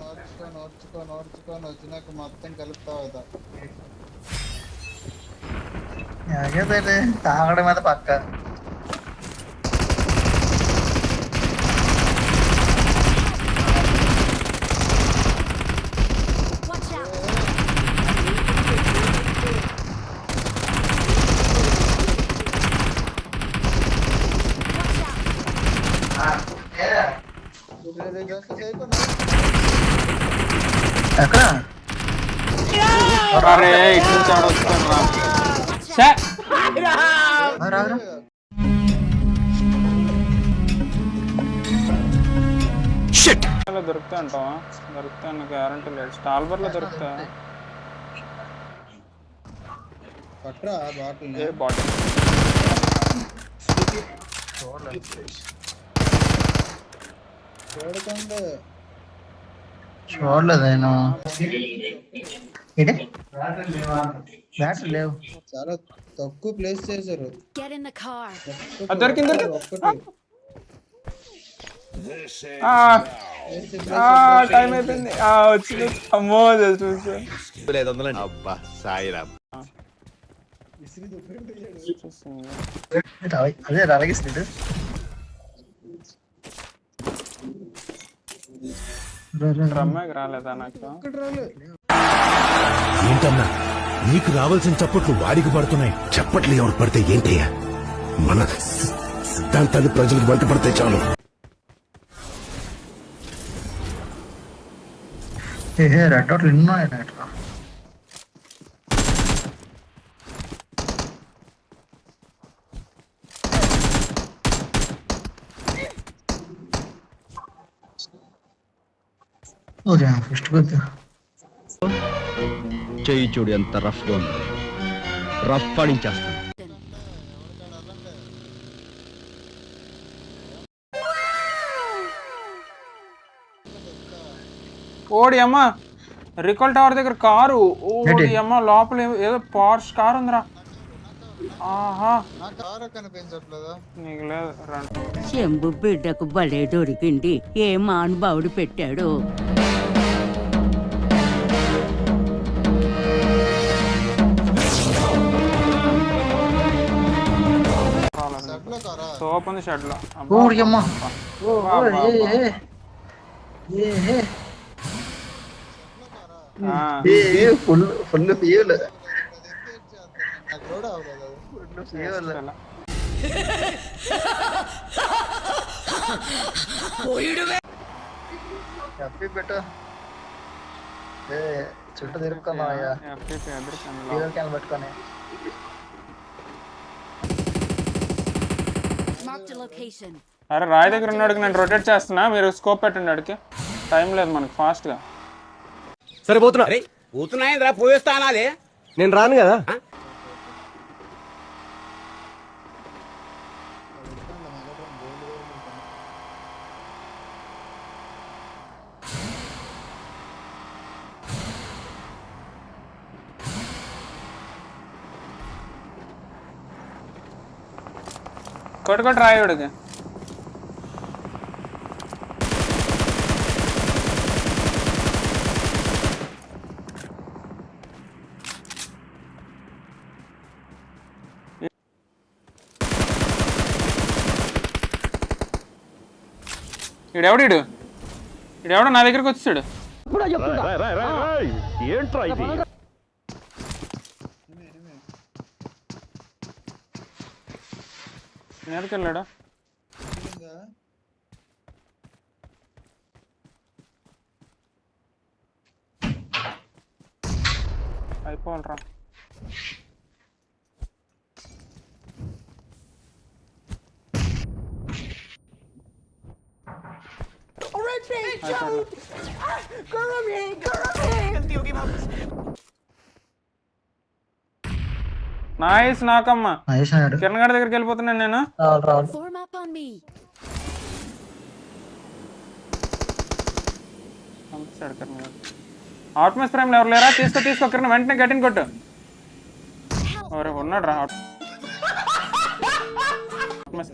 నోడ్చుకొని వచ్చినాక మొత్తం కలుపుతావు కదా. తాగడం మీద పక్క ఎక్కడ దొరుకుతా అంటావా? దొరుకుతాను, గ్యారంటీ లేదు. స్టాల్బర్ లో దొరుకుతా. బాటిల్ చూడలేదు నేను. బ్యాటరీ లేవు, చాలా తక్కువ ప్లేస్ చేశారు. దొరికింది. టైం అయిపోయింది. వచ్చింది. అమ్మో అబ్బా సాయిరామ్. అదే అలాగిస్తుంది. రాలేదా నాకు? ఏంటన్నా నీకు రావాల్సిన చప్పట్లు వాడికి పడుతున్నాయి. చప్పట్లు ఎవరు పడితే ఏంటయ్యా, మన సిద్ధాంతాన్ని ప్రజలకు వంట పడితే చాలు. రెడ్ డాట్లు ఎన్నో ఉన్నాయి. చెయ్యి చూడు ఎంత రఫ్ గా ఉంది. రఫ్ పడించేస్తాను. ఓడి అమ్మ రికాల్ టవర్ దగ్గర కారు. ఓడి అమ్మ లోపల ఏదో పార్ష్ కారు ఉందిరా. ఆహా కనిపించట్లేదా నీకు? లేదు. చెంబు బిడ్డకు భలే దొరికింది. ఏ మానుభావుడు పెట్టాడు. సోప్ ఉంది షెడ్ లో. Full fuel. పెట్టు చుట్టూ తిరుపుకున్నా పెట్టుకొని. అరే రాయ్ దగ్గర ఉన్నాడికి నేను రొటేట్ చేస్తున్నా, మీరు స్కోప్ పెట్టండి. అడికి టైం లేదు మనకి, ఫాస్ట్ గా. సరే పోతున్నా పోయేస్తానా? నేను రాను కదా. కొట్టుకొట్టు రాయుడికి. ఇడెవడో నా దగ్గరకు వచ్చాడు. ఏంట్రా ఇది? నేర్కెళ్ళాడా? అయిపోవాలరా. నైస్. నాకమ్మా కిరణ్ గారి దగ్గరికి వెళ్ళిపోతున్నాను నేను. ఆటోమేస్ ప్రైమ్ ఎవరు లేరా? తీసుకో కిరణ్, వెంటనే గట్టిని కొట్టు. ఎవరు ఉన్నాడు రా ఆటోమేస్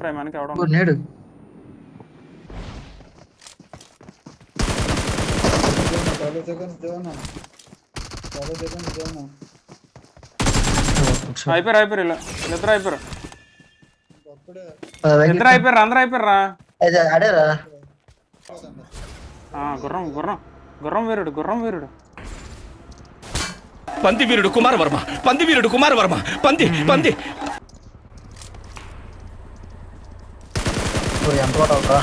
ప్రైమ్ అని ఎవడ. 40 సెకండ్స్ జోన్ అయిపోయారు ఇలా ఇద్దరు అయిపోయారు అప్పుడే అందరూ అయిపోయారా ఆడారా గుర్రం వీరుడు పంది వీరుడు కుమారవర్మ పంది ఎంత కూడా అవుతా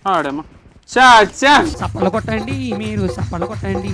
ఆడేమ్మా చప్పలు కొట్టండి మీరు చప్పలు కొట్టండి